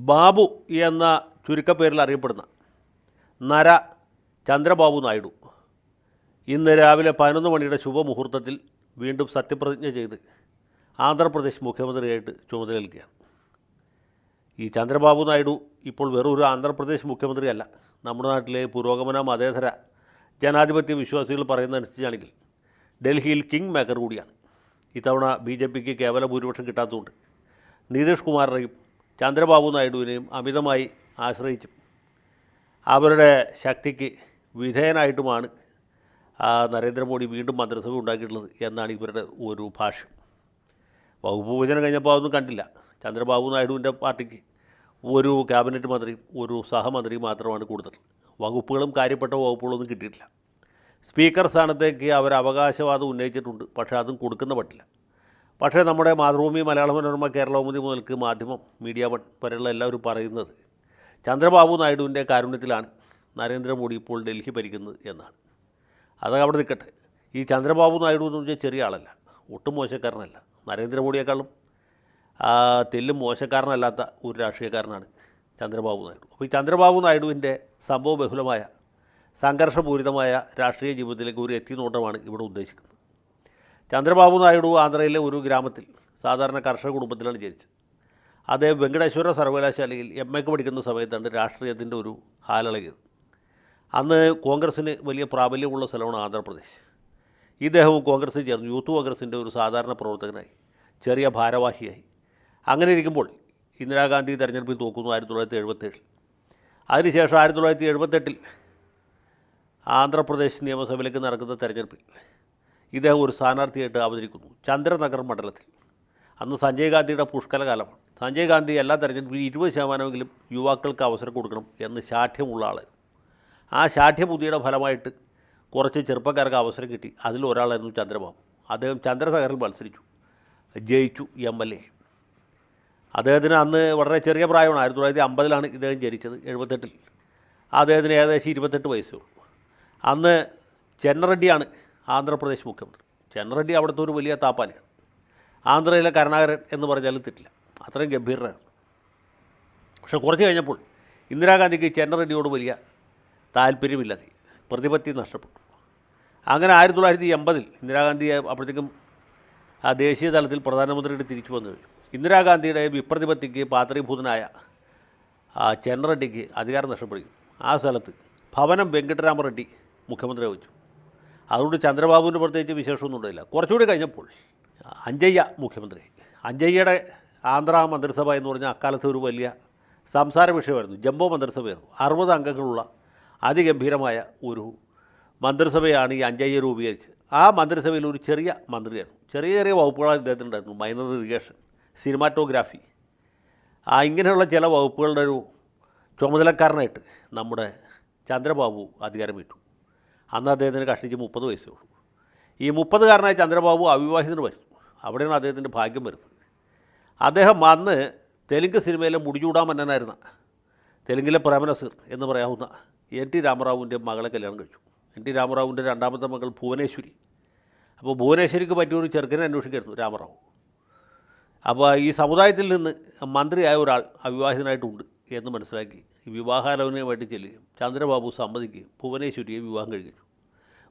ബാബു എന്ന ചുരുക്കപ്പേരിൽ അറിയപ്പെടുന്ന നര ചന്ദ്രബാബു നായിഡു ഇന്ന് രാവിലെ 11 മണിയുടെ ശുഭമുഹൂർത്തത്തിൽ വീണ്ടും സത്യപ്രതിജ്ഞ ചെയ്ത് ആന്ധ്രാപ്രദേശ് മുഖ്യമന്ത്രിയായിട്ട് ചുമതലയേൽക്കുകയാണ്. ഈ ചന്ദ്രബാബു നായിഡു ഇപ്പോൾ വെറും ഒരു ആന്ധ്രാപ്രദേശ് മുഖ്യമന്ത്രിയല്ല, നമ്മുടെ നാട്ടിലെ പുരോഗമന മതേതര ജനാധിപത്യ വിശ്വാസികൾ പറയുന്നതനുസരിച്ചാണെങ്കിൽ ഡൽഹിയിൽ കിങ് മേക്കർ കൂടിയാണ്. ഇത്തവണ BJPക്ക് കേവല ഭൂരിപക്ഷം കിട്ടാത്തതുകൊണ്ട് നിതീഷ് കുമാറിനെയും ചന്ദ്രബാബു നായിഡുവിനെയും അമിതമായി ആശ്രയിച്ചും അവരുടെ ശക്തിക്ക് വിധേയനായിട്ടുമാണ് നരേന്ദ്രമോദി വീണ്ടും മന്ത്രിസഭ ഉണ്ടാക്കിയിട്ടുള്ളത് എന്നാണ് ഇവരുടെ ഒരു ഭാഷ്യം. വകുപ്പ് വിഭജനം കഴിഞ്ഞപ്പോൾ അതൊന്നും കണ്ടില്ല. ചന്ദ്രബാബു നായിഡുവിൻ്റെ പാർട്ടിക്ക് ഒരു ക്യാബിനറ്റ് മന്ത്രിയും ഒരു സഹമന്ത്രിയും മാത്രമാണ് കൊടുത്തിട്ടുള്ളത്. വകുപ്പുകളും കാര്യപ്പെട്ട വകുപ്പുകളൊന്നും കിട്ടിയിട്ടില്ല. സ്പീക്കർ സ്ഥാനത്തേക്ക് അവർ അവകാശവാദം ഉന്നയിച്ചിട്ടുണ്ട്, പക്ഷേ അതും കൊടുക്കുന്ന പറ്റില്ല. പക്ഷേ നമ്മുടെ മാതൃഭൂമി, മലയാള മനോരമ, കേരളകൗമുദി മുതൽക്ക് മാധ്യമം, മീഡിയ വൺ വരെയുള്ള എല്ലാവരും പറയുന്നത് ചന്ദ്രബാബു നായിഡുവിൻ്റെ കാരുണ്യത്തിലാണ് നരേന്ദ്രമോദി ഇപ്പോൾ ഡൽഹി ഭരിക്കുന്നത് എന്നാണ്. അതൊക്കെ അവിടെ നിൽക്കട്ടെ. ഈ ചന്ദ്രബാബു നായിഡു എന്ന് വെച്ചാൽ ചെറിയ ആളല്ല, ഒട്ടും മോശക്കാരനല്ല. നരേന്ദ്രമോദിയേക്കാളും തെല്ലും മോശക്കാരനല്ലാത്ത ഒരു രാഷ്ട്രീയക്കാരനാണ് ചന്ദ്രബാബു നായിഡു. അപ്പോൾ ഈ ചന്ദ്രബാബു നായിഡുവിൻ്റെ സംഭവബഹുലമായ സംഘർഷപൂരിതമായ രാഷ്ട്രീയ ജീവിതത്തിലേക്ക് ഒരു എത്തിനോട്ടമാണ് ഇവിടെ ഉദ്ദേശിക്കുന്നത്. ചന്ദ്രബാബു നായിഡു ആന്ധ്രയിലെ ഒരു ഗ്രാമത്തിൽ സാധാരണ കർഷക കുടുംബത്തിലാണ് ജനിച്ചത്. അദ്ദേഹം വെങ്കടേശ്വര സർവകലാശാലയിൽ MA പഠിക്കുന്ന സമയത്താണ് രാഷ്ട്രീയത്തിൻ്റെ ഒരു ഹാലിളകിയത്. അന്ന് കോൺഗ്രസ്സിന് വലിയ പ്രാബല്യമുള്ള സ്ഥലമാണ് ആന്ധ്രാപ്രദേശ്. ഇദ്ദേഹവും കോൺഗ്രസ്സിൽ ചേർന്നു. യൂത്ത് കോൺഗ്രസിൻ്റെ ഒരു സാധാരണ പ്രവർത്തകനായി, ചെറിയ ഭാരവാഹിയായി. അങ്ങനെ ഇരിക്കുമ്പോൾ ഇന്ദിരാഗാന്ധി തെരഞ്ഞെടുപ്പിൽ തോക്കുന്നു 1977. അതിനുശേഷം 1978 ആന്ധ്രാപ്രദേശ് നിയമസഭയിലേക്ക് നടക്കുന്ന തെരഞ്ഞെടുപ്പിൽ ഇദ്ദേഹം ഒരു സ്ഥാനാർത്ഥിയായിട്ട് അവതരിക്കുന്നു ചന്ദ്രനഗർ മണ്ഡലത്തിൽ. അന്ന് സഞ്ജയ് ഗാന്ധിയുടെ പുഷ്കലകാലമാണ്. സഞ്ജയ് ഗാന്ധി എല്ലാ തെരഞ്ഞെടുപ്പിലും 20% യുവാക്കൾക്ക് അവസരം കൊടുക്കണം എന്ന് ശാഠ്യമുള്ള ആളായിരുന്നു. ആ ശാഠ്യബുദ്ധിയുടെ ഫലമായിട്ട് കുറച്ച് ചെറുപ്പക്കാർക്ക് അവസരം കിട്ടി. അതിലൊരാളായിരുന്നു ചന്ദ്രബാബു. അദ്ദേഹം ചന്ദ്രനഗറിൽ മത്സരിച്ചു, ജയിച്ചു, MLA. അദ്ദേഹത്തിന് അന്ന് വളരെ ചെറിയ പ്രായമാണ്. 1950 ഇദ്ദേഹം ജനിച്ചത്. 78 അദ്ദേഹത്തിന് ഏകദേശം 28 വയസ്സേ ഉള്ളൂ. അന്ന് ചെന്നറെഡ്ഡിയാണ് ആന്ധ്രാപ്രദേശ് മുഖ്യമന്ത്രി. ചെന്നറെഡ്ഡി അവിടുത്തെ ഒരു വലിയ താപ്പാനാണ്. ആന്ധ്രയിലെ കരുണാകരൻ എന്ന് പറഞ്ഞാലും തെറ്റില്ല, അത്രയും ഗംഭീരനാണ്. പക്ഷെ കുറച്ച് കഴിഞ്ഞപ്പോൾ ഇന്ദിരാഗാന്ധിക്ക് ചെന്നറെഡ്ഡിയോട് വലിയ താല്പര്യമില്ലാതെ പ്രതിപത്തി നഷ്ടപ്പെട്ടു. അങ്ങനെ 1980 ഇന്ദിരാഗാന്ധി അപ്പോഴത്തേക്കും ദേശീയ തലത്തിൽ പ്രധാനമന്ത്രിയുടെ തിരിച്ചു വന്നു കഴിഞ്ഞു. ഇന്ദിരാഗാന്ധിയുടെ വിപ്രതിപത്തിക്ക് പാത്രീഭൂതനായ ചെന്നറെഡ്ഡിക്ക് അധികാരം നഷ്ടപ്പെടുകയും ആ സ്ഥലത്ത് ഭവനം വെങ്കട്ടരാമറെഡ്ഡി മുഖ്യമന്ത്രി വഹിച്ചു. അതുകൊണ്ട് ചന്ദ്രബാബുവിന് പ്രത്യേകിച്ച് വിശേഷമൊന്നും ഉണ്ടായില്ല. കുറച്ചുകൂടി കഴിഞ്ഞപ്പോൾ അഞ്ജയ്യ മുഖ്യമന്ത്രി. അഞ്ജയ്യയുടെ ആന്ധ്ര മന്ത്രിസഭ എന്ന് പറഞ്ഞാൽ അക്കാലത്ത് ഒരു വലിയ സംസാര വിഷയമായിരുന്നു. ജംബോ മന്ത്രിസഭയായിരുന്നു. 60 അംഗങ്ങളുള്ള അതിഗംഭീരമായ ഒരു മന്ത്രിസഭയാണ് ഈ അഞ്ജയ്യ രൂപീകരിച്ചത്. ആ മന്ത്രിസഭയിൽ ഒരു ചെറിയ മന്ത്രിയായിരുന്നു. ചെറിയ ചെറിയ വകുപ്പുകളാണ് ഇദ്ദേഹത്തിനുണ്ടായിരുന്നു. മൈനർ ഇറിഗേഷൻ, സിനിമാറ്റോഗ്രാഫി, ഇങ്ങനെയുള്ള ചില വകുപ്പുകളുടെ ഒരു ചുമതലക്കാരനായിട്ട് നമ്മുടെ ചന്ദ്രബാബു അധികാരമേറ്റു. അന്ന് അദ്ദേഹത്തിന് കഷ്ടിച്ച് 30 വയസ്സേ ഉള്ളൂ. ഈ 30-കാരനായ ചന്ദ്രബാബു അവിവാഹിതന് വരുന്നു. അവിടെയാണ് അദ്ദേഹത്തിൻ്റെ ഭാഗ്യം വരുന്നത്. അദ്ദേഹം അന്ന് തെലുങ്ക് സിനിമയിലെ മുടിചൂടാ മന്നനായിരുന്ന, തെലുങ്കിലെ പ്രേമനസീർ എന്ന് പറയാവുന്ന NT രാമറാവുവിൻ്റെ മകളെ കല്യാണം കഴിച്ചു. NT രാമറാവുവിൻ്റെ രണ്ടാമത്തെ മകൾ ഭുവനേശ്വരി. അപ്പോൾ ഭുവനേശ്വരിക്ക് പറ്റിയൊരു ചെറുക്കനെ അന്വേഷിക്കായിരുന്നു രാമറാവു. അപ്പോൾ ഈ സമുദായത്തിൽ നിന്ന് മന്ത്രിയായ ഒരാൾ അവിവാഹിതനായിട്ടുണ്ട് എന്ന് മനസ്സിലാക്കി വിവാഹാലോചനയുമായിട്ട് ചെല്ലുകയും ചന്ദ്രബാബു സമ്മതിക്കുകയും ഭുവനേശ്വരിയെ വിവാഹം കഴിച്ചു.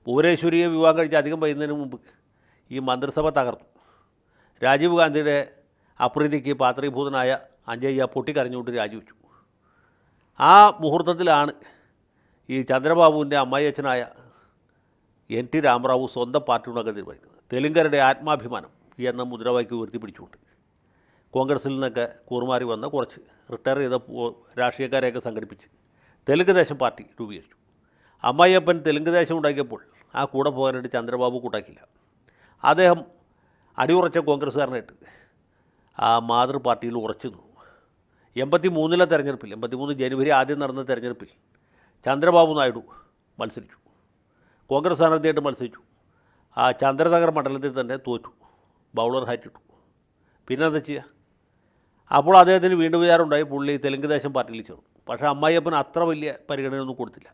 ഭുവനേശ്വരിയെ വിവാഹം കഴിച്ച് അധികം വൈകുന്നതിന് മുമ്പ് ഈ മന്ത്രിസഭ തകർന്നു. രാജീവ് ഗാന്ധിയുടെ അപ്രീതിക്ക് പാത്രീഭൂതനായ അഞ്ജയ്യ പൊട്ടിക്കരഞ്ഞുകൊണ്ട് രാജിവെച്ചു. ആ മുഹൂർത്തത്തിലാണ് ഈ ചന്ദ്രബാബുവിൻ്റെ അമ്മായിയച്ഛനായ NT രാമറാവു സ്വന്തം പാർട്ടി ഉണ്ടാക്കാൻ തീരുമാനിക്കുന്നത്. തെലുങ്കരുടെ ആത്മാഭിമാനം എന്ന മുദ്രാവാക്യം ഉയർത്തിപ്പിടിച്ചുകൊണ്ട് കോൺഗ്രസിൽ നിന്നൊക്കെ കൂറുമാറി വന്ന കുറച്ച് റിട്ടയർ ചെയ്ത രാഷ്ട്രീയക്കാരെയൊക്കെ സംഘടിപ്പിച്ച് തെലുങ്ക് ദേശം പാർട്ടി രൂപീകരിച്ചു. അമ്മായിയപ്പൻ തെലുങ്ക് ദേശം ഉണ്ടാക്കിയപ്പോൾ ആ കൂടെ പോകാനായിട്ട് ചന്ദ്രബാബു കൂട്ടാക്കില്ല. അദ്ദേഹം അടിയുറച്ച കോൺഗ്രസ്സുകാരനായിട്ട് ആ മാതൃ പാർട്ടിയിൽ ഉറച്ചു നിന്നു. 83 തെരഞ്ഞെടുപ്പിൽ, 83 ജനുവരി ആദ്യം നടന്ന തെരഞ്ഞെടുപ്പിൽ ചന്ദ്രബാബു നായിഡു മത്സരിച്ചു. കോൺഗ്രസ് സ്ഥാനാർത്ഥിയായിട്ട് മത്സരിച്ചു. ആ ചന്ദ്രനഗർ മണ്ഡലത്തിൽ തന്നെ തോറ്റു, ബൗളർ ഹാറ്റിട്ടു. പിന്നെ എന്താ ചെയ്യുക? അപ്പോൾ അദ്ദേഹത്തിന് വീണ്ടും വിചാരമുണ്ടായി, പുള്ളി തെലുങ്ക് ദേശം പാർട്ടിയിൽ ചേർന്നു. പക്ഷേ അമ്മായിയപ്പന് അത്ര വലിയ പരിഗണനയൊന്നും കൊടുത്തില്ല.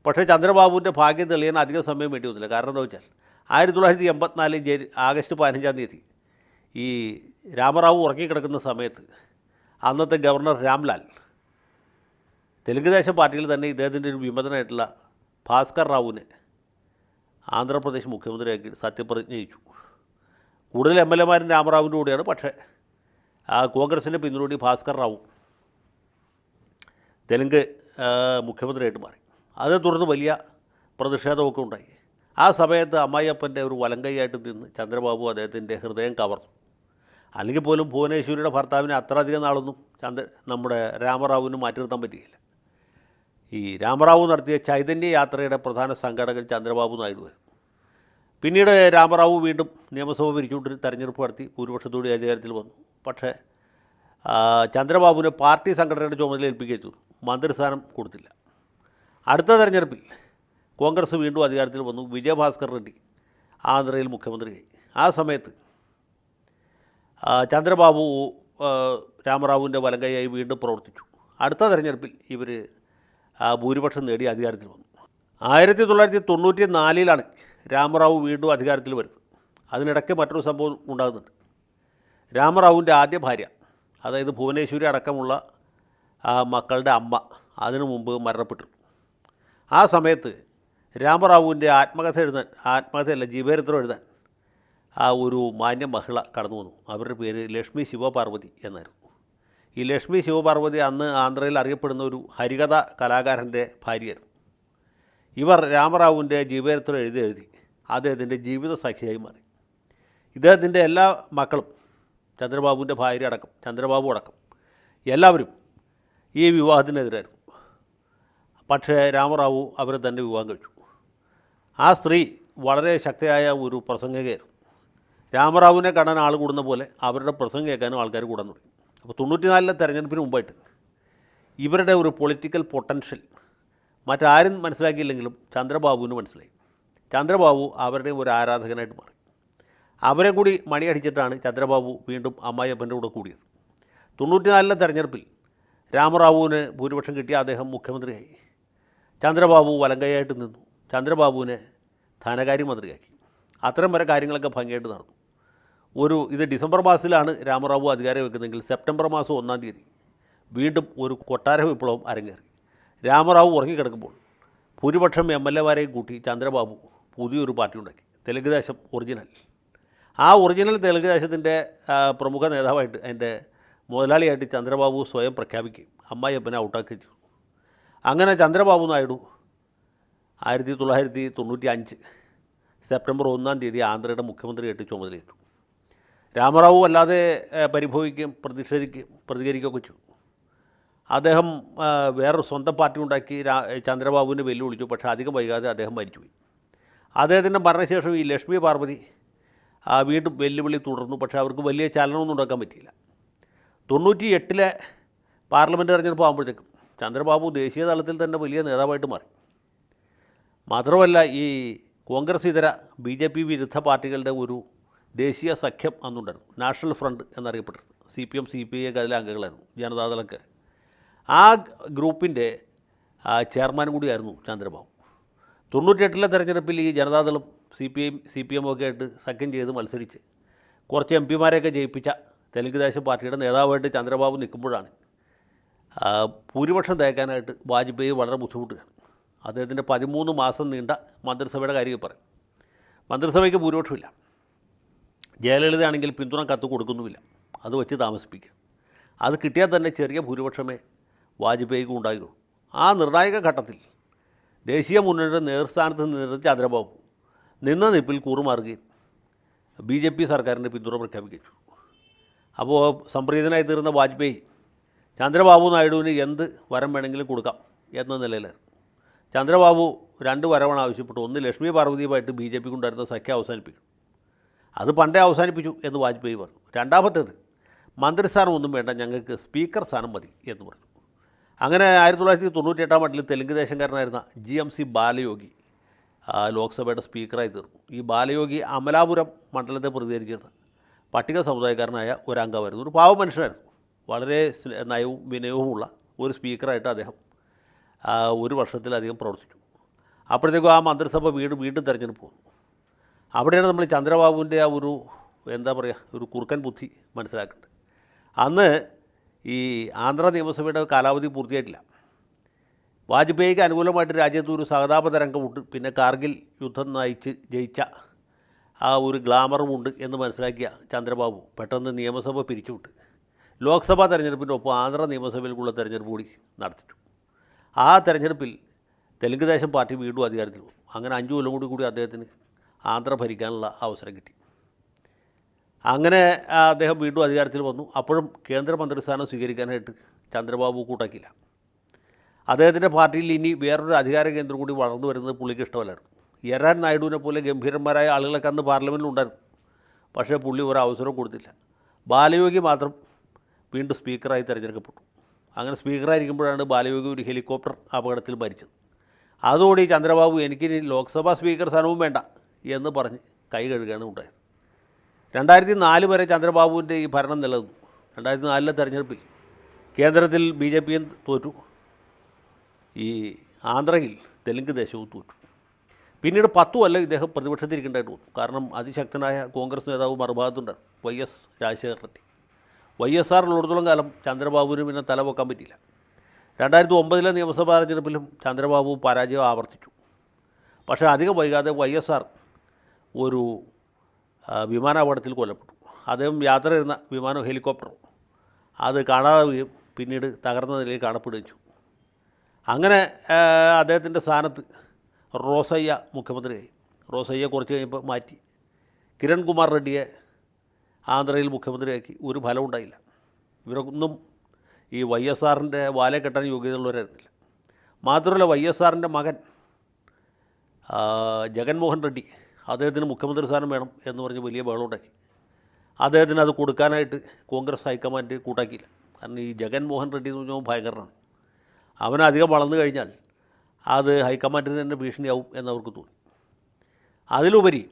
പക്ഷേ ചന്ദ്രബാബുവിൻ്റെ ഭാഗ്യം തെളിയാൻ അധികം സമയം വേണ്ടി വന്നില്ല. കാരണം എന്താ വെച്ചാൽ 1984 ആഗസ്റ്റ് 15 ഈ രാമറാവു ഉറങ്ങിക്കിടക്കുന്ന സമയത്ത് അന്നത്തെ ഗവർണർ രാംലാൽ, തെലുങ്കുദേശം പാർട്ടിയിൽ തന്നെ ഇദ്ദേഹത്തിൻ്റെ ഒരു വിമതനായിട്ടുള്ള ഭാസ്കർ റാവുവിനെ ആന്ധ്രാപ്രദേശ് മുഖ്യമന്ത്രിയാക്കി സത്യപ്രതിജ്ഞ ചെയ്യിച്ചു. കൂടുതൽ എം എൽ എമാരും രാമറാവുവിൻ്റെ കൂടെയാണ്. പക്ഷേ കോൺഗ്രസിൻ്റെ പിന്തുണയോടെ ഭാസ്കർ റാവു തെലുങ്ക് മുഖ്യമന്ത്രിയായിട്ട് മാറി. അതേ തുടർന്ന് വലിയ പ്രതിഷേധമൊക്കെ ഉണ്ടായി. ആ സമയത്ത് അമ്മായിയപ്പൻ്റെ ഒരു വലങ്കൈയായിട്ട് നിന്ന് ചന്ദ്രബാബു അദ്ദേഹത്തിൻ്റെ ഹൃദയം കവർന്നു. അല്ലെങ്കിൽ പോലും ഭുവനേശ്വരിയുടെ ഭർത്താവിനെ അത്രയധികം നാളൊന്നും നമ്മുടെ രാമറാവുവിന് മാറ്റി നിർത്താൻ പറ്റുകയില്ല. ഈ രാമറാവു നടത്തിയ ചൈതന്യ യാത്രയുടെ പ്രധാന സംഘാടകൻ ചന്ദ്രബാബു നായിഡുവായിരുന്നു. പിന്നീട് രാമറാവു വീണ്ടും നിയമസഭ പിരിച്ചുകൊണ്ട് തെരഞ്ഞെടുപ്പ് നടത്തി ഭൂരിപക്ഷത്തോടെ അധികാരത്തിൽ വന്നു. പക്ഷേ ചന്ദ്രബാബുവിനെ പാർട്ടി സംഘടനയുടെ ചുമതല ഏൽപ്പിക്കുകയും ചെയ്തു. മന്ത്രിസ്ഥാനം കൊടുത്തില്ല. അടുത്ത തെരഞ്ഞെടുപ്പിൽ കോൺഗ്രസ് വീണ്ടും അധികാരത്തിൽ വന്നു. വിജയഭാസ്കർ റെഡ്ഡി ആന്ധ്രയിൽ മുഖ്യമന്ത്രിയായി. ആ സമയത്ത് ചന്ദ്രബാബു രാമറാവുവിൻ്റെ വലങ്കൈയായി വീണ്ടും പ്രവർത്തിച്ചു. അടുത്ത തെരഞ്ഞെടുപ്പിൽ ഇവർ ഭൂരിപക്ഷം നേടി അധികാരത്തിൽ വന്നു. 1994 രാമറാവു വീണ്ടും അധികാരത്തിൽ വരുന്നത്. അതിനിടയ്ക്ക് മറ്റൊരു സംഭവം ഉണ്ടാകുന്നുണ്ട്. രാമറാവുവിൻ്റെ ആദ്യ ഭാര്യ, അതായത് ഭുവനേശ്വരി അടക്കമുള്ള മക്കളുടെ അമ്മ, അതിനു മുമ്പ് മരണപ്പെട്ടു. ആ സമയത്ത് രാമറാവുവിൻ്റെ ആത്മകഥയല്ല ജീവചരിത്രം എഴുതാൻ ഒരു മാന്യ മഹിള കടന്നു വന്നു. അവരുടെ പേര് ലക്ഷ്മി ശിവപാർവതി എന്നായിരുന്നു. ഈ ലക്ഷ്മി ശിവപാർവതി അന്ന് ആന്ധ്രയിൽ അറിയപ്പെടുന്ന ഒരു ഹരികഥ കലാകാരൻ്റെ ഭാര്യയായിരുന്നു. ഇവർ രാമറാവുവിൻ്റെ ജീവചരിത്രം എഴുതി അദ്ദേഹത്തിൻ്റെ ജീവിത സഖിയായി മാറി. ഇദ്ദേഹത്തിൻ്റെ എല്ലാ മക്കളും, ചന്ദ്രബാബുവിൻ്റെ ഭാര്യ അടക്കം, ചന്ദ്രബാബു അടക്കം എല്ലാവരും ഈ വിവാഹത്തിനെതിരായിരുന്നു. പക്ഷേ രാമറാവു അവരെ തന്നെ വിവാഹം കഴിച്ചു. ആ സ്ത്രീ വളരെ ശക്തിയായ ഒരു പ്രസംഗകയായിരുന്നു. രാമറാവുവിനെ കാണാൻ ആൾ കൂടുന്ന പോലെ അവരുടെ പ്രസംഗം കേൾക്കാനും ആൾക്കാർ കൂടാൻ തുടങ്ങി. അപ്പോൾ 94 തെരഞ്ഞെടുപ്പിന് മുമ്പായിട്ട് ഇവരുടെ ഒരു പൊളിറ്റിക്കൽ പൊട്ടൻഷ്യൽ മറ്റാരും മനസ്സിലാക്കിയില്ലെങ്കിലും ചന്ദ്രബാബുവിന് മനസ്സിലായി. ചന്ദ്രബാബു അവരുടെ ഒരു ആരാധകനായിട്ട് മാറി. അവരെ കൂടി മണിയടിച്ചിട്ടാണ് ചന്ദ്രബാബു വീണ്ടും അമ്മായിയപ്പൻ്റെ കൂടെ കൂടിയത്. 94 തെരഞ്ഞെടുപ്പിൽ രാമറാവുവിന് ഭൂരിപക്ഷം കിട്ടിയ അദ്ദേഹം മുഖ്യമന്ത്രിയായി. ചന്ദ്രബാബു വലങ്കൈയായിട്ട് നിന്നു. ചന്ദ്രബാബുവിനെ ധനകാര്യമന്ത്രിയാക്കി. അത്തരം വരെ കാര്യങ്ങളൊക്കെ ഭംഗിയായിട്ട് നടന്നു. ഇത് ഡിസംബർ മാസത്തിലാണ് രാമറാവു അധികാരം വെക്കുന്നതെങ്കിൽ സെപ്റ്റംബർ മാസം 1-ാം തീയതി വീണ്ടും ഒരു കൊട്ടാര വിപ്ലവം അരങ്ങേറി. രാമറാവു ഉറങ്ങിക്കിടക്കുമ്പോൾ ഭൂരിപക്ഷം എം എൽ എമാരെയും കൂട്ടി ചന്ദ്രബാബു പുതിയൊരു പാർട്ടി ഉണ്ടാക്കി, തെലുങ്കുദേശം ഒറിജിനൽ. ആ ഒറിജിനൽ തെലുങ്കുദേശത്തിൻ്റെ പ്രമുഖ നേതാവായിട്ട്, അതിൻ്റെ മുതലാളിയായിട്ട് ചന്ദ്രബാബു സ്വയം പ്രഖ്യാപിക്കുകയും അമ്മായിയപ്പനെ ഔട്ടാക്കുകയും ചെയ്തു. അങ്ങനെ ചന്ദ്രബാബു നായിഡു 1995 സെപ്റ്റംബർ 1-ാം തീയതി ആന്ധ്രയുടെ മുഖ്യമന്ത്രിയായിട്ട് ചുമതലയേറ്റു. രാമറാവു അല്ലാതെ പരിഭവിക്കുകയും പ്രതികരിക്കുകയൊക്കെ ചെയ്തു. അദ്ദേഹം വേറൊരു സ്വന്തം പാർട്ടി ഉണ്ടാക്കി ചന്ദ്രബാബുവിനെ വെല്ലുവിളിച്ചു. പക്ഷേ അധികം വൈകാതെ അദ്ദേഹം മരിച്ചുപോയി. അദ്ദേഹത്തിൻ്റെ മരണശേഷം ഈ ലക്ഷ്മി പാർവതി വീണ്ടും വെല്ലുവിളി തുടർന്നു. പക്ഷേ അവർക്ക് വലിയ ചലനമൊന്നും ഉണ്ടാക്കാൻ പറ്റിയില്ല. 98 പാർലമെൻറ്റ് തെരഞ്ഞെടുപ്പ് ആകുമ്പോഴത്തേക്കും ചന്ദ്രബാബു ദേശീയ തലത്തിൽ തന്നെ വലിയ നേതാവായിട്ട് മാറി. മാത്രമല്ല, ഈ കോൺഗ്രസ് ഇതര BJP വിരുദ്ധ പാർട്ടികളുടെ ഒരു ദേശീയ സഖ്യം അന്നുണ്ടായിരുന്നു, നാഷണൽ ഫ്രണ്ട് എന്നറിയപ്പെട്ടിരുന്നു. CPM CPI അതിലെ അംഗങ്ങളായിരുന്നു, ജനതാദളൊക്കെ. ആ ഗ്രൂപ്പിൻ്റെ ചെയർമാൻ കൂടിയായിരുന്നു ചന്ദ്രബാബു. 98 തെരഞ്ഞെടുപ്പിൽ ഈ ജനതാദളും CPM ഒക്കെ ആയിട്ട് സഖ്യം ചെയ്ത് മത്സരിച്ച് കുറച്ച് MP മാരെയൊക്കെ ജയിപ്പിച്ച തെലുങ്കുദേശം പാർട്ടിയുടെ നേതാവായിട്ട് ചന്ദ്രബാബു നിൽക്കുമ്പോഴാണ് ഭൂരിപക്ഷം തേക്കാനായിട്ട് വാജ്പേയി വളരെ ബുദ്ധിമുട്ടുകയാണ്. അദ്ദേഹത്തിൻ്റെ 13 മാസം നീണ്ട മന്ത്രിസഭയുടെ കാര്യം പറയും. മന്ത്രിസഭയ്ക്ക് ഭൂരിപക്ഷമില്ല. ജയലളിത ആണെങ്കിൽ പിന്തുണ കത്ത് കൊടുക്കുന്നുമില്ല. അത് വെച്ച് താമസിപ്പിക്കുക. അത് കിട്ടിയാൽ തന്നെ ചെറിയ ഭൂരിപക്ഷമേ വാജ്പേയിക്കും ഉണ്ടാകുകയുള്ളൂ. ആ നിർണായക ഘട്ടത്തിൽ ദേശീയ മുന്നണിയുടെ നേതൃസ്ഥാനത്ത് നിന്നിരുന്ന ചന്ദ്രബാബു നിന്ന നിപ്പിൽ കൂറുമാറുകയും BJP സർക്കാരിൻ്റെ പിന്തുണ പ്രഖ്യാപിച്ചു. അപ്പോൾ സംപ്രീതനായി തീർന്ന വാജ്പേയി ചന്ദ്രബാബു നായിഡുവിന് എന്ത് വരം വേണമെങ്കിലും കൊടുക്കാം എന്ന നിലയിലായിരുന്നു. ചന്ദ്രബാബു 2 വരവാണ് ആവശ്യപ്പെട്ടു. ഒന്ന്, ലക്ഷ്മി പാർവതിയുമായിട്ട് BJP ഉണ്ടായിരുന്ന സഖ്യം അവസാനിപ്പിക്കണം. അത് പണ്ടേ അവസാനിപ്പിച്ചു എന്ന് വാജ്പേയി പറഞ്ഞു. രണ്ടാമത്തേത്, മന്ത്രിസ്ഥാനം ഒന്നും വേണ്ട, ഞങ്ങൾക്ക് സ്പീക്കർ സ്ഥാനം മതി എന്ന് പറഞ്ഞു. അങ്ങനെ 1998 തെലുങ്കുദേശംകാരനായിരുന്ന GMC ബാലയോഗി ലോക്സഭയുടെ സ്പീക്കറായി തീർന്നു. ഈ ബാലയോഗി അമലാപുരം മണ്ഡലത്തെ പ്രതിനിധീകരിച്ചിരുന്ന പട്ടിക സമുദായക്കാരനായ ഒരംഗമായിരുന്നു. ഒരു പാവ മനുഷ്യനായിരുന്നു. വളരെ നയവും വിനയവുമുള്ള ഒരു സ്പീക്കറായിട്ട് അദ്ദേഹം 1 വർഷത്തിലധികം പ്രവർത്തിച്ചു. അപ്പോഴത്തേക്കും ആ മന്ത്രിസഭ വീണ്ടും തെരഞ്ഞെടുപ്പ് വന്നു. അവിടെയാണ് നമ്മൾ ചന്ദ്രബാബുവിൻ്റെ ആ ഒരു കുറുക്കൻ ബുദ്ധി മനസ്സിലാക്കേണ്ടത്. അന്ന് ഈ ആന്ധ്ര നിയമസഭയുടെ കാലാവധി പൂർത്തിയായിട്ടില്ല. വാജ്പേയിക്ക് അനുകൂലമായിട്ട് രാജ്യത്ത് ഒരു സഹതാപ തരംഗമുണ്ട്, പിന്നെ കാർഗിൽ യുദ്ധം നയിച്ച് ജയിച്ച ആ ഒരു ഗ്ലാമറുമുണ്ട് എന്ന് മനസ്സിലാക്കിയ ചന്ദ്രബാബു പെട്ടെന്ന് നിയമസഭ പിരിച്ചുവിട്ട് ലോക്സഭാ തെരഞ്ഞെടുപ്പിൻ്റെ ഒപ്പം ആന്ധ്ര നിയമസഭയിലേക്കുള്ള തെരഞ്ഞെടുപ്പ് കൂടി നടത്തിച്ചു. ആ തെരഞ്ഞെടുപ്പിൽ തെലുങ്ക് ദേശം പാർട്ടി വീണ്ടും അധികാരത്തിൽ വന്നു. അങ്ങനെ 5 കൊല്ലം കൂടി അദ്ദേഹത്തിന് ആന്ധ്ര ഭരിക്കാനുള്ള അവസരം കിട്ടി. അങ്ങനെ അദ്ദേഹം വീണ്ടും അധികാരത്തിൽ വന്നു. അപ്പോഴും കേന്ദ്രമന്ത്രിസ്ഥാനം സ്വീകരിക്കാനായിട്ട് ചന്ദ്രബാബു കൂട്ടാക്കിയില്ല. അദ്ദേഹത്തിൻ്റെ പാർട്ടിയിൽ ഇനി വേറൊരു അധികാര കേന്ദ്രം കൂടി വളർന്നു വരുന്നത് പുള്ളിക്ക് ഇഷ്ടമല്ലായിരുന്നു. എറാൻ നായിഡുവിനെ പോലെ ഗംഭീരന്മാരായ ആളുകളൊക്കെ അന്ന് പാർലമെൻറ്റിലുണ്ടായിരുന്നു. പക്ഷേ പുള്ളി ഒരു അവസരം കൊടുത്തില്ല. ബാലയോഗി മാത്രം വീണ്ടും സ്പീക്കറായി തിരഞ്ഞെടുക്കപ്പെട്ടു. അങ്ങനെ സ്പീക്കറായിരിക്കുമ്പോഴാണ് ബാലയോഗി ഒരു ഹെലികോപ്റ്റർ അപകടത്തിൽ മരിച്ചത്. അതോടെ ചന്ദ്രബാബു എനിക്കിനി ലോക്സഭാ സ്പീക്കർ സ്ഥാനവും വേണ്ട എന്ന് പറഞ്ഞ് കൈ കഴുകുകയാണ് ഉണ്ടായത്. 2004 വരെ ചന്ദ്രബാബുവിൻ്റെ ഈ ഭരണം നിലനിന്നു. 2004 തെരഞ്ഞെടുപ്പിൽ കേന്ദ്രത്തിൽ BJP തോറ്റു, ഈ ആന്ധ്രയിൽ തെലുങ്ക് ദേശവും തോറ്റു. പിന്നീട് 10 കൊല്ലം ഇദ്ദേഹം പ്രതിപക്ഷത്തിരിക്കേണ്ടതായിട്ട് വന്നു. കാരണം അതിശക്തനായ കോൺഗ്രസ് നേതാവ് മറുഭാഗത്തുണ്ട് YS രാജശേഖർ റെഡ്ഡി. YSR ഉള്ളിടത്തോളം കാലം ചന്ദ്രബാബുവിന് പിന്നെ തല പൊക്കാൻ പറ്റിയില്ല. 2009 നിയമസഭാ തെരഞ്ഞെടുപ്പിലും ചന്ദ്രബാബു പരാജയം ആവർത്തിച്ചു. പക്ഷേ അധികം വൈകാതെ YSR ഒരു വിമാനാപകടത്തിൽ കൊല്ലപ്പെട്ടു. അദ്ദേഹം യാത്ര ചെയ്യുന്ന വിമാനം ഹെലികോപ്റ്ററും അത് കാണാതാവുകയും പിന്നീട് തകർന്ന നിലയിൽ കാണപ്പെടുകയും ചെയ്തു. അങ്ങനെ അദ്ദേഹത്തിൻ്റെ സ്ഥാനത്ത് റോസയ്യ മുഖ്യമന്ത്രിയായി. റോസയ്യ കുറച്ച് കഴിഞ്ഞപ്പോൾ മാറ്റി കിരൺ കുമാർ റെഡ്ഡിയെ ആന്ധ്രയിൽ മുഖ്യമന്ത്രിയാക്കി. ഒരു ഫലം ഉണ്ടായില്ല. ഇവരൊന്നും ഈ YSRൻ്റെ വാലെ കെട്ടാൻ യോഗ്യതയുള്ളവരായിരുന്നില്ല. മാത്രമല്ല YSRൻ്റെ മകൻ ജഗൻമോഹൻ റെഡ്ഡി അദ്ദേഹത്തിന് മുഖ്യമന്ത്രി സ്ഥാനം വേണം എന്ന് പറഞ്ഞ് വലിയ ബഹളമുണ്ടാക്കി. അദ്ദേഹത്തിന് അത് കൊടുക്കാനായിട്ട് കോൺഗ്രസ് ഹൈക്കമാൻഡ് കൂട്ടാക്കിയില്ല. കാരണം ഈ ജഗൻമോഹൻ റെഡ്ഡി എന്ന് പറഞ്ഞാൽ ഭയങ്കരനാണ്. അവനധികം വളർന്നു കഴിഞ്ഞാൽ അത് ഹൈക്കമാൻഡിന് തന്നെ ഭീഷണിയാവും എന്നവർക്ക് തോന്നി. അതിലുപരി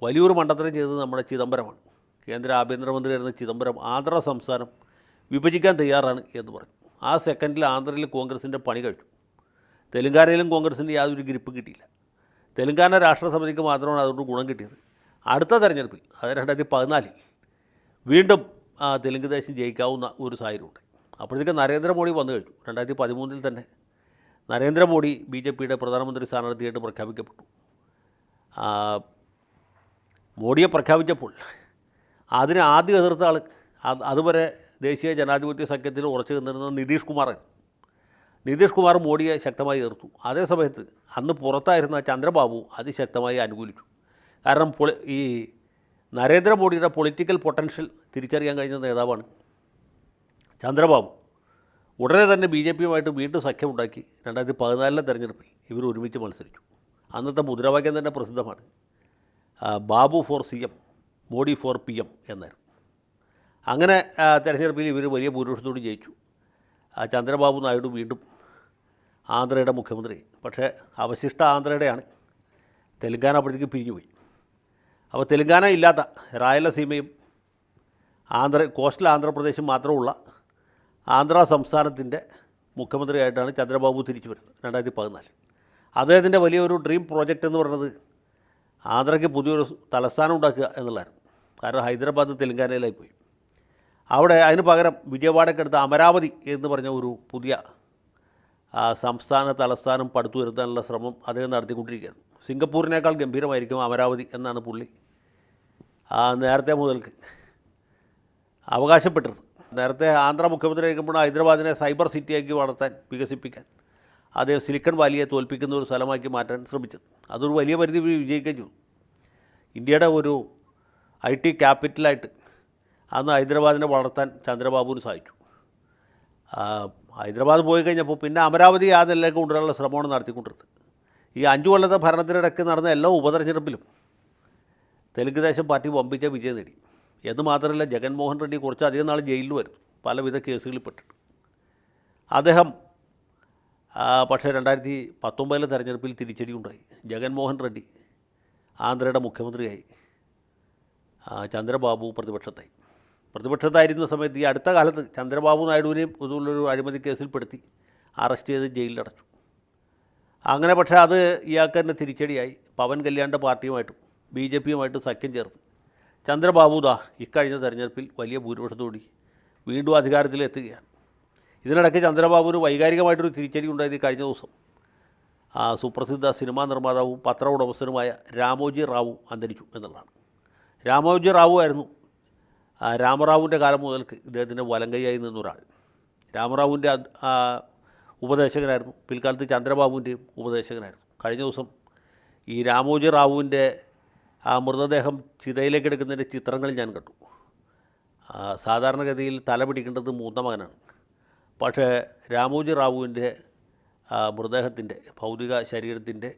വലിയൊരു മണ്ടത്തരം ചെയ്തത് നമ്മുടെ ചിദംബരമാണ്. കേന്ദ്ര ആഭ്യന്തരമന്ത്രിയായിരുന്ന ചിദംബരം ആന്ധ്ര സംസ്ഥാനം വിഭജിക്കാൻ തയ്യാറാണ് എന്ന് പറഞ്ഞു. ആ സെക്കൻഡിൽ ആന്ധ്രയിൽ കോൺഗ്രസിൻ്റെ പണി കഴിച്ചു. തെലുങ്കാനയിലും കോൺഗ്രസിൻ്റെ യാതൊരു ഗ്രിപ്പ് കിട്ടിയില്ല. തെലുങ്കാന രാഷ്ട്രസമിതിക്ക് മാത്രമാണ് അതുകൊണ്ട് ഗുണം കിട്ടിയത്. അടുത്ത തെരഞ്ഞെടുപ്പിൽ, അത് 2014 വീണ്ടും തെലുങ്ക് ദേശം ജയിക്കാവുന്ന ഒരു സാഹചര്യമുണ്ട്. അപ്പോഴത്തേക്ക് നരേന്ദ്രമോദി വന്നു കഴിഞ്ഞു. 2013 തന്നെ നരേന്ദ്രമോദി BJPയുടെ പ്രധാനമന്ത്രി സ്ഥാനാർത്ഥിയായിട്ട് പ്രഖ്യാപിക്കപ്പെട്ടു. മോഡിയെ പ്രഖ്യാപിച്ചപ്പോൾ അതിനെ ആദ്യം എതിർത്ത ആൾ അതുവരെ ദേശീയ ജനാധിപത്യ സഖ്യത്തിൽ ഉറച്ചു നിന്നിരുന്ന നിതീഷ് കുമാർ മോഡിയെ ശക്തമായി എതിർത്തു. അതേസമയത്ത് അന്ന് പുറത്തായിരുന്ന ചന്ദ്രബാബു അതിശക്തമായി അനുകൂലിച്ചു. കാരണം ഈ നരേന്ദ്രമോദിയുടെ പൊളിറ്റിക്കൽ പൊട്ടൻഷ്യൽ കഴിഞ്ഞ നേതാവാണ് ചന്ദ്രബാബു. ഉടനെ തന്നെ BJPയുമായിട്ട് വീണ്ടും സഖ്യമുണ്ടാക്കി 2014 തെരഞ്ഞെടുപ്പിൽ ഇവർ ഒരുമിച്ച് മത്സരിച്ചു. അന്നത്തെ മുദ്രാവാക്യം തന്നെ പ്രസിദ്ധമാണ്, Babu for CM Modi for PM എന്നായിരുന്നു. അങ്ങനെ തെരഞ്ഞെടുപ്പിൽ ഇവർ വലിയ ഭൂരിപക്ഷത്തോട് ജയിച്ചു. ചന്ദ്രബാബു നായിഡു വീണ്ടും ആന്ധ്രയുടെ മുഖ്യമന്ത്രി. പക്ഷേ അവശിഷ്ട ആന്ധ്രയുടെയാണ്. തെലുങ്കാന അപ്പോഴത്തേക്ക് പിരിഞ്ഞുപോയി. അപ്പോൾ തെലുങ്കാന ഇല്ലാത്ത റായലസീമയും കോസ്റ്റൽ ആന്ധ്രാപ്രദേശും മാത്രമുള്ള ആന്ധ്ര സംസ്ഥാനത്തിൻ്റെ മുഖ്യമന്ത്രിയായിട്ടാണ് ചന്ദ്രബാബു തിരിച്ചു വരുന്നത് 2014. അദ്ദേഹത്തിൻ്റെ വലിയൊരു ഡ്രീം പ്രോജക്റ്റ് എന്ന് പറയുന്നത് ആന്ധ്രയ്ക്ക് പുതിയൊരു തലസ്ഥാനം ഉണ്ടാക്കുക എന്നുള്ളതായിരുന്നു. കാരണം ഹൈദരാബാദ് തെലുങ്കാനയിലായി പോയി. അവിടെ അതിന് പകരം വിജയവാഡയ്ക്കടുത്ത് അമരാവതി എന്ന് പറഞ്ഞ ഒരു പുതിയ സംസ്ഥാന തലസ്ഥാനം പടുത്തുയർത്താനുള്ള ശ്രമം അദ്ദേഹം നടത്തിക്കൊണ്ടിരിക്കുകയാണ്. സിംഗപ്പൂരിനേക്കാൾ ഗംഭീരമായിരിക്കും അമരാവതി എന്നാണ് പുള്ളി നേരത്തെ മുതൽക്ക് അവകാശപ്പെട്ടിരുന്നത്. നേരത്തെ ആന്ധ്ര മുഖ്യമന്ത്രി ആയിരിക്കുമ്പോൾ ഹൈദരാബാദിനെ സൈബർ സിറ്റിയാക്കി വികസിപ്പിക്കാൻ അദ്ദേഹം സിലിക്കൺ വാലിയെ തോൽപ്പിക്കുന്ന ഒരു സ്ഥലമാക്കി മാറ്റാൻ ശ്രമിച്ചത്. അതൊരു വലിയ പരിധി വിജയിക്കുകയും ചെയ്തു. ഇന്ത്യയുടെ ഒരു IT ക്യാപിറ്റലായിട്ട് അന്ന് ഹൈദരാബാദിനെ വളർത്താൻ ചന്ദ്രബാബുവിന് സാധിച്ചു. ഹൈദരാബാദ് പോയി കഴിഞ്ഞപ്പോൾ പിന്നെ അമരാവതി ആ നിലയിലേക്ക് കൊണ്ടുവരാനുള്ള ശ്രമമാണ് നടത്തിക്കൊണ്ടിരുന്നത്. ഈ 5 കൊല്ലത്തെ ഭരണത്തിനിടയ്ക്ക് നടന്ന എല്ലാ ഉപതെരഞ്ഞെടുപ്പിലും തെലുങ്ക് ദേശം പാർട്ടി വമ്പിച്ച വിജയം നേടി. എന്ന് മാത്രമല്ല, ജഗൻമോഹൻ റെഡ്ഡി കുറച്ചധികം നാൾ ജയിലിൽ വരുന്നു, പലവിധ കേസുകളിൽ പെട്ടിട്ട്. അദ്ദേഹം പക്ഷേ 2019 തെരഞ്ഞെടുപ്പിൽ തിരിച്ചടി ഉണ്ടായി. ജഗൻമോഹൻ റെഡ്ഡി ആന്ധ്രയുടെ മുഖ്യമന്ത്രിയായി, ചന്ദ്രബാബു പ്രതിപക്ഷത്തായിരുന്ന സമയത്ത് ഈ അടുത്ത കാലത്ത് ചന്ദ്രബാബു നായിഡുവിനെയും ഇതുപോലൊരു അഴിമതി കേസിൽപ്പെടുത്തി അറസ്റ്റ് ചെയ്ത് ജയിലിലടച്ചു. അങ്ങനെ പക്ഷേ അത് ഇയാൾക്ക് തന്നെ തിരിച്ചടിയായി. പവൻ കല്യാണിൻ്റെ പാർട്ടിയുമായിട്ടും BJPയുമായിട്ട് സഖ്യം ചേർത്ത് ചന്ദ്രബാബു ഇക്കഴിഞ്ഞ തെരഞ്ഞെടുപ്പിൽ വലിയ ഭൂരിപക്ഷത്തോടി വീണ്ടും അധികാരത്തിലെത്തുകയാണ്. ഇതിനിടയ്ക്ക് ചന്ദ്രബാബുവിന് വൈകാരികമായിട്ടൊരു തിരിച്ചടി ഉണ്ടായത് കഴിഞ്ഞ ദിവസം സുപ്രസിദ്ധ സിനിമാ നിർമ്മാതാവും പത്ര ഉടമസ്ഥനുമായ രാമോജി റാവു അന്തരിച്ചു എന്നുള്ളതാണ്. രാമോജി റാവു ആയിരുന്നു രാമറാവുവിൻ്റെ കാലം മുതൽക്ക് ഇദ്ദേഹത്തിൻ്റെ വലങ്കൈയായി നിന്നൊരാൾ. രാമറാവുവിൻ്റെ ഉപദേശകനായിരുന്നു, പിൽക്കാലത്ത് ചന്ദ്രബാബുവിൻ്റെയും ഉപദേശകനായിരുന്നു. കഴിഞ്ഞ ദിവസം ഈ രാമോജി റാവുവിൻ്റെ മൃതദേഹം ചിതയിലേക്ക് എടുക്കുന്നതിൻ്റെ ചിത്രങ്ങൾ ഞാൻ കണ്ടു. സാധാരണഗതിയിൽ തല പിടിക്കേണ്ടത് മൂത്ത മകനാണ്. പക്ഷേ രാമോജി റാവുവിൻ്റെ മൃതദേഹത്തിൻ്റെ ഭൗതിക ശരീരത്തിൻ്റെ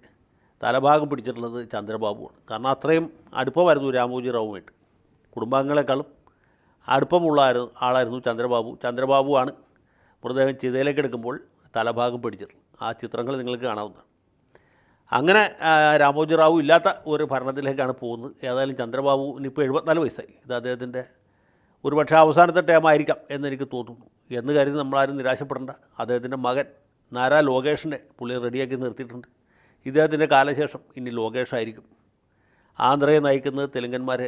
തലഭാഗം പിടിച്ചിട്ടുള്ളത് ചന്ദ്രബാബുവാണ്. കാരണം അത്രയും അടുപ്പമായിരുന്നു രാമോജി റാവുമായിട്ട്. കുടുംബാംഗങ്ങളെക്കാളും അടുപ്പമുള്ള ആളായിരുന്നു ചന്ദ്രബാബു. ചന്ദ്രബാബുവാണ് മൃതദേഹം ചിതയിലേക്ക് എടുക്കുമ്പോൾ തലഭാഗം പിടിച്ചിട്ടുള്ളത്. ആ ചിത്രങ്ങൾ നിങ്ങൾക്ക് കാണാവുന്നതാണ്. അങ്ങനെ രാമോജി റാവു ഇല്ലാത്ത ഒരു ഭരണത്തിലേക്കാണ് പോകുന്നത്. ഏതായാലും ചന്ദ്രബാബുവിന് ഇപ്പോൾ 74 വയസ്സായി. ഇത് അദ്ദേഹത്തിൻ്റെ ഒരുപക്ഷെ അവസാനത്തെ ടേമായിരിക്കാം എന്നെനിക്ക് തോന്നുന്നു. എന്ന് കരുതി നമ്മളാരും നിരാശപ്പെടേണ്ട. അദ്ദേഹത്തിൻ്റെ മകൻ നാരാ ലോകേഷിനെ പുള്ളി റെഡിയാക്കി നിർത്തിയിട്ടുണ്ട്. ഇദ്ദേഹത്തിൻ്റെ കാലശേഷം ഇനി ലോകേഷായിരിക്കും ആന്ധ്രയെ നയിക്കുന്നത്, തെലുങ്കന്മാരെ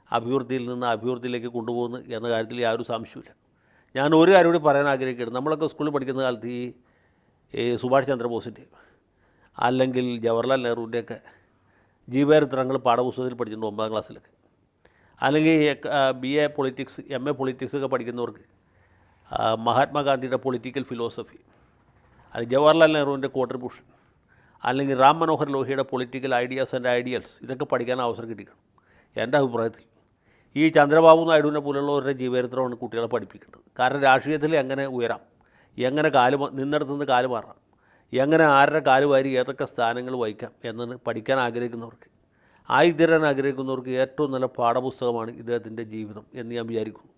അഭിവൃദ്ധിയിൽ നിന്ന് അഭിവൃദ്ധിയിലേക്ക് കൊണ്ടുപോകുന്നു എന്ന കാര്യത്തിൽ യാതൊരു സംശയമില്ല. ഞാൻ ഒരു കാര്യം കൂടി പറയാൻ ആഗ്രഹിക്കുകയാണ്. നമ്മളൊക്കെ സ്കൂളിൽ പഠിക്കുന്ന കാലത്ത് ഈ സുഭാഷ് ചന്ദ്രബോസിൻ്റെ അല്ലെങ്കിൽ ജവഹർലാൽ നെഹ്റുവിൻ്റെയൊക്കെ ജീവചരിത്രങ്ങൾ പാഠപുസ്തകത്തിൽ പഠിച്ചിട്ടുണ്ട് 9ാം ക്ലാസ്സിലൊക്കെ. അല്ലെങ്കിൽ BA പൊളിറ്റിക്സ് MA പൊളിറ്റിക്സ് ഒക്കെ പഠിക്കുന്നവർക്ക് മഹാത്മാഗാന്ധിയുടെ പൊളിറ്റിക്കൽ ഫിലോസഫി, അല്ലെങ്കിൽ ജവഹർലാൽ നെഹ്റുവിൻ്റെ കോൺട്രിബ്യൂഷൻ, അല്ലെങ്കിൽ റാം മനോഹർ ലോഹിയുടെ പൊളിറ്റിക്കൽ ഐഡിയാസ് ആൻഡ് ഐഡിയൽസ്, ഇതൊക്കെ പഠിക്കാൻ അവസരം കിട്ടിക്കണം. എൻ്റെ അഭിപ്രായത്തിൽ ഈ ചന്ദ്രബാബു നായിഡുവിനെ പോലുള്ളവരുടെ ജീവചരിത്രമാണ് കുട്ടികളെ പഠിപ്പിക്കേണ്ടത്. കാരണം രാഷ്ട്രീയത്തിൽ എങ്ങനെ ഉയരാം, എങ്ങനെ നിന്നിടത്തുനിന്ന് കാല് മാറാം, എങ്ങനെ ആരുടെ കാലുവാരി ഏതൊക്കെ സ്ഥാനങ്ങൾ വഹിക്കാം എന്നത് പഠിക്കാൻ ആഗ്രഹിക്കുന്നവർക്ക്, ആയിത്തീരാൻ ആഗ്രഹിക്കുന്നവർക്ക് ഏറ്റവും നല്ല പാഠപുസ്തകമാണ് ഇദ്ദേഹത്തിൻ്റെ ജീവിതം എന്ന് ഞാൻ വിചാരിക്കുന്നു.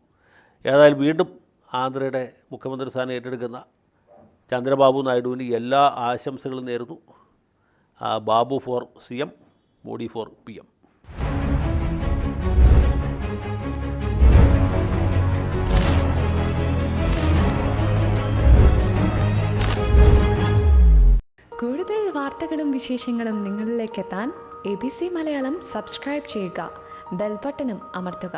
ഏതായാലും വീണ്ടും ആന്ധ്രയുടെ മുഖ്യമന്ത്രി സ്ഥാനം ഏറ്റെടുക്കുന്ന ചന്ദ്രബാബു നായിഡുവിന് എല്ലാ ആശംസകളും നേരുന്നു. Babu for CM, Modi for PM. കൂടുതൽ വാർത്തകളും വിശേഷങ്ങളും നിങ്ങളിലേക്ക് എത്താൻ ABC മലയാളം സബ്സ്ക്രൈബ് ചെയ്യുക, ബെൽ ബട്ടണും അമർത്തുക.